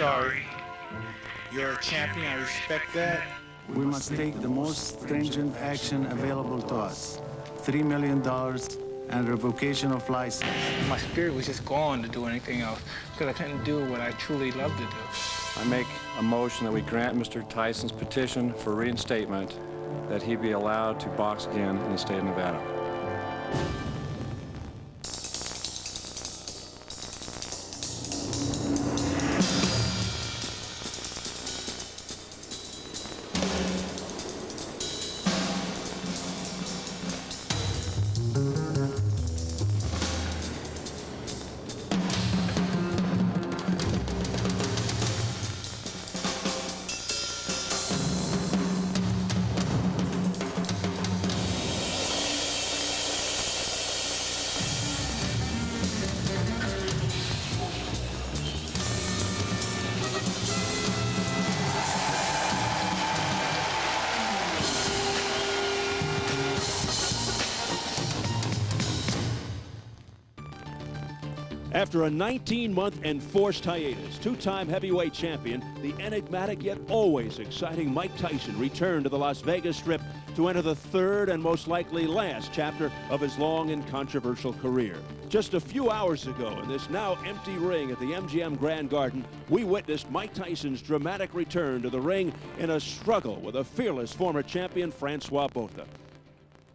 sorry. You're a champion, I respect that. We must take the most stringent action available to us. $3 million and revocation of license. My spirit was just gone to do anything else because I couldn't do what I truly love to do. I make a motion that we grant Mr. Tyson's petition for reinstatement, that he be allowed to box again in the state of Nevada. After a 19-month enforced hiatus, two-time heavyweight champion, the enigmatic yet always exciting Mike Tyson returned to the Las Vegas Strip to enter the third and most likely last chapter of his long and controversial career. Just a few hours ago, in this now empty ring at the MGM Grand Garden, we witnessed Mike Tyson's dramatic return to the ring in a struggle with a fearless former champion, Francois Botha.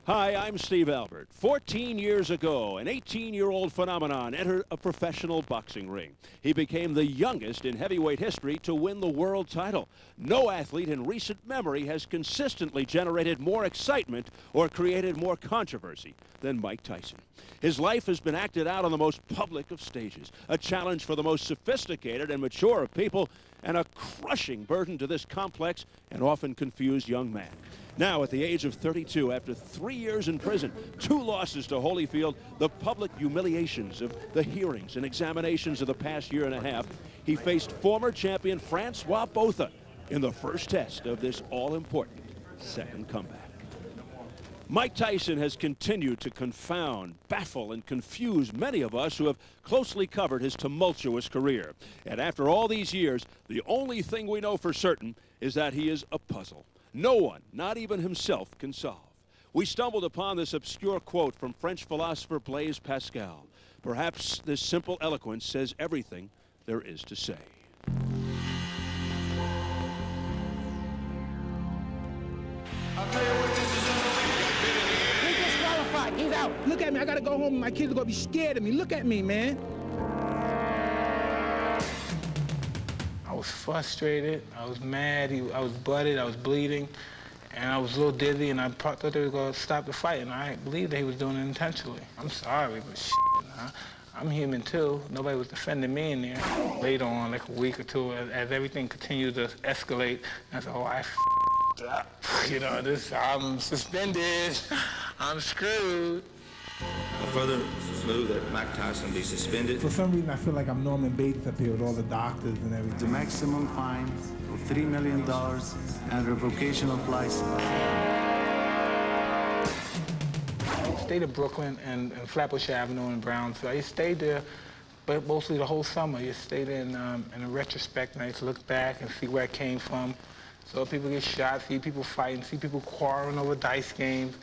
Hi, I'm Steve Albert. 14 years ago, an 18-year-old phenomenon entered a professional boxing ring. He became the youngest in heavyweight history to win the world title. No athlete in recent memory has consistently generated more excitement or created more controversy than Mike Tyson. His life has been acted out on the most public of stages, a challenge for the most sophisticated and mature of people, and a crushing burden to this complex and often confused young man. Now, at the age of 32, after 3 years in prison, 2 losses to Holyfield, the public humiliations of the hearings and examinations of the past year and a half, he faced former champion Francois Botha in the first test of this all-important second comeback. Mike Tyson has continued to confound, baffle, and confuse many of us who have closely covered his tumultuous career. And after all these years, the only thing we know for certain is that he is a puzzle. No one, not even himself, can solve. We stumbled upon this obscure quote from French philosopher Blaise Pascal. Perhaps this simple eloquence says everything there is to say. I'll tell you what, this is unbelievable. He's disqualified. He's out. Look at me. I gotta go home and my kids are gonna be scared of me. Look at me, man. I was frustrated, I was mad, I was blooded, I was bleeding, and I was a little dizzy, and I thought they were going to stop the fight, and I believed that he was doing it intentionally. I'm sorry, but shit, I'm human too. Nobody was defending me in there. Later on, like a week or two, as everything continued to escalate, I said, oh, I f***ed up. You know, I'm suspended, I'm screwed. I further move that Mike Tyson be suspended. For some reason, I feel like I'm Norman Bates up here with all the doctors and everything. The maximum fine of $3 million and revocation of license. I stayed in Brooklyn and Flatbush Avenue in Brownsville. I stayed there, but mostly the whole summer. You stayed in a retrospect, and I used to look back and see where I came from. So people get shot, see people fighting, see people quarreling over dice games.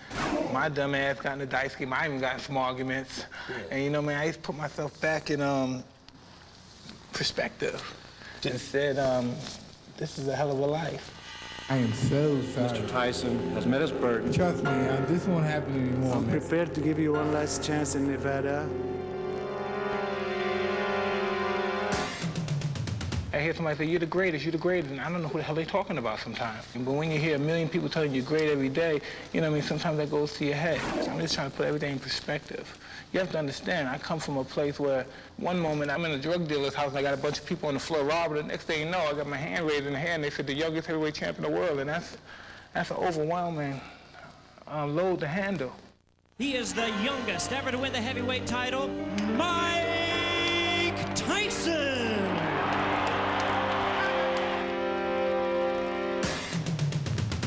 My dumb ass got in a dice game. I even got in some arguments. Yeah. And you know, man, I used to put myself back in perspective and said, this is a hell of a life. I am so sorry. Mr. Tyson has met his burden. Trust me, this won't happen anymore, I'm prepared to give you one last chance in Nevada. I hear somebody say, you're the greatest, and I don't know who the hell they're talking about sometimes. But when you hear a million people telling you you're great every day, you know what I mean, sometimes that goes to your head. So I'm just trying to put everything in perspective. You have to understand, I come from a place where one moment I'm in a drug dealer's house and I got a bunch of people on the floor robbing. The next thing you know, I got my hand raised in the air and they said the youngest heavyweight champion in the world, and that's an overwhelming load to handle. He is the youngest ever to win the heavyweight title, Mike Tyson!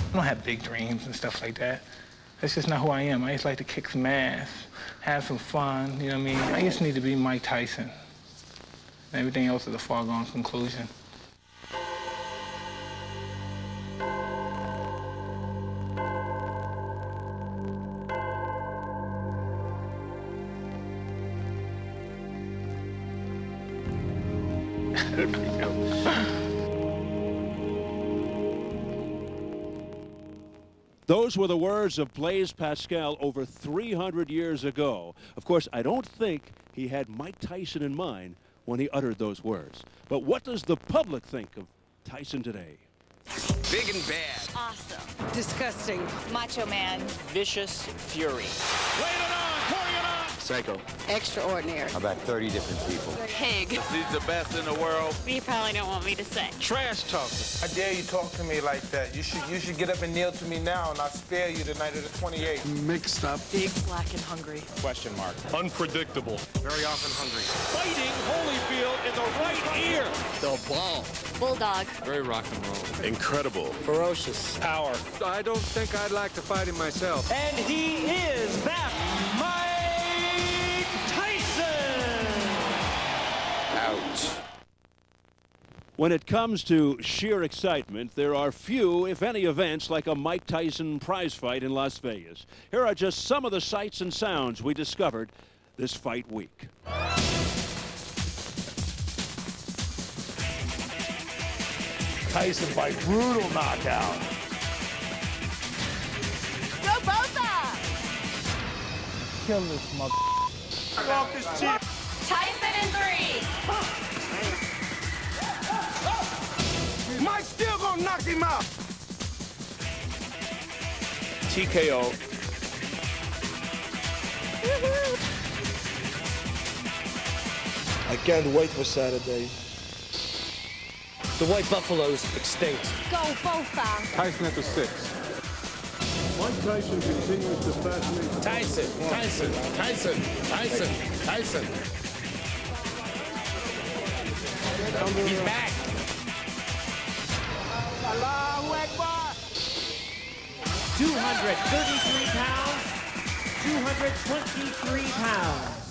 I don't have big dreams and stuff like that. That's just not who I am. I just like to kick some ass, have some fun, you know what I mean? I just need to be Mike Tyson. And everything else is a foregone conclusion. beat him. Those were the words of Blaise Pascal over 300 years ago. Of course, I don't think he had Mike Tyson in mind when he uttered those words. But what does the public think of Tyson today? Big and bad. Awesome. Disgusting. Macho man. Vicious fury. Psycho. Extraordinary. About 30 different people. Pig. He's the best in the world. You probably don't want me to say. Trash talker. I dare you talk to me like that. You should get up and kneel to me now, and I'll spare you the night of the 28th. Mixed up. Big, black, and hungry. Question mark. Unpredictable. Very often hungry. Fighting Holyfield in the right ear. The ball. Bulldog. Very rock and roll. Incredible. Ferocious. Power. I don't think I'd like to fight him myself. And he is back, Mike Tyson! Ouch. When it comes to sheer excitement, there are few, if any, events like a Mike Tyson prize fight in Las Vegas. Here are just some of the sights and sounds we discovered this fight week. Tyson by brutal knockout. Go Bosa! Kill this mother. Off this chip. Tyson in 3. Mike's still gonna knock him out. TKO. I can't wait for Saturday. The white buffalo's extinct. Go Bosa! Tyson at the 6. Mike Tyson continues to fascinate. Tyson. He's back. Allahu Akbar. 233 pounds, 223 pounds.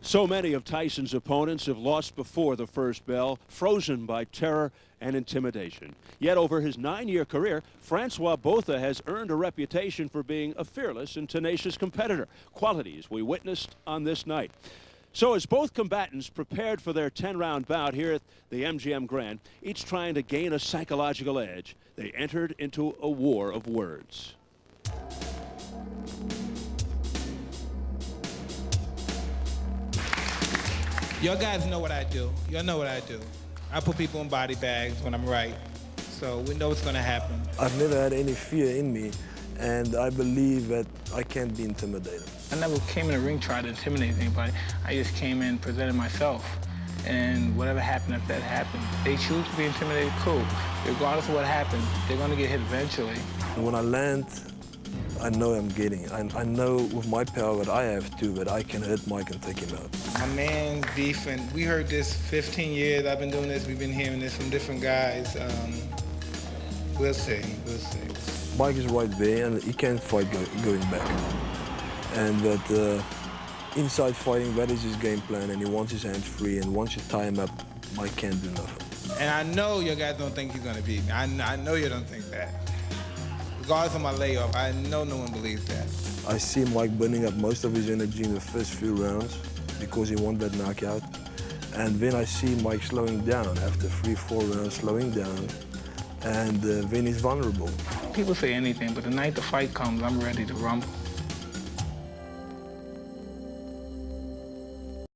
So many of Tyson's opponents have lost before the first bell, frozen by terror and intimidation. Yet over his 9-year career, Francois Botha has earned a reputation for being a fearless and tenacious competitor, qualities we witnessed on this night. So as both combatants prepared for their 10-round bout here at the MGM Grand, each trying to gain a psychological edge, they entered into a war of words. Y'all guys know what I do. Y'all know what I do. I put people in body bags when I'm right. So we know what's gonna happen. I've never had any fear in me, and I believe that I can't be intimidated. I never came in the ring trying to intimidate anybody. I just came in, presented myself. And whatever happened, if that happened. They choose to be intimidated, cool. Regardless of what happens, they're gonna get hit eventually. When I land, I know I'm getting it. I know with my power that I have too, that I can hit Mike and take him out. My man beefing. We heard this 15 years. I've been doing this. We've been hearing this from different guys. We'll see. We'll see. Mike is right there, and he can't fight going back. And that inside fighting, that is his game plan, and he wants his hands free, and once you tie him up, Mike can't do nothing. And I know you guys don't think he's gonna beat me. I know you don't think that. Regardless of my layoff, I know no one believes that. I see Mike burning up most of his energy in the first few rounds because he wants that knockout. And then I see Mike slowing down after 3-4 rounds, slowing down, and then he's vulnerable. People say anything, but the night the fight comes, I'm ready to rumble.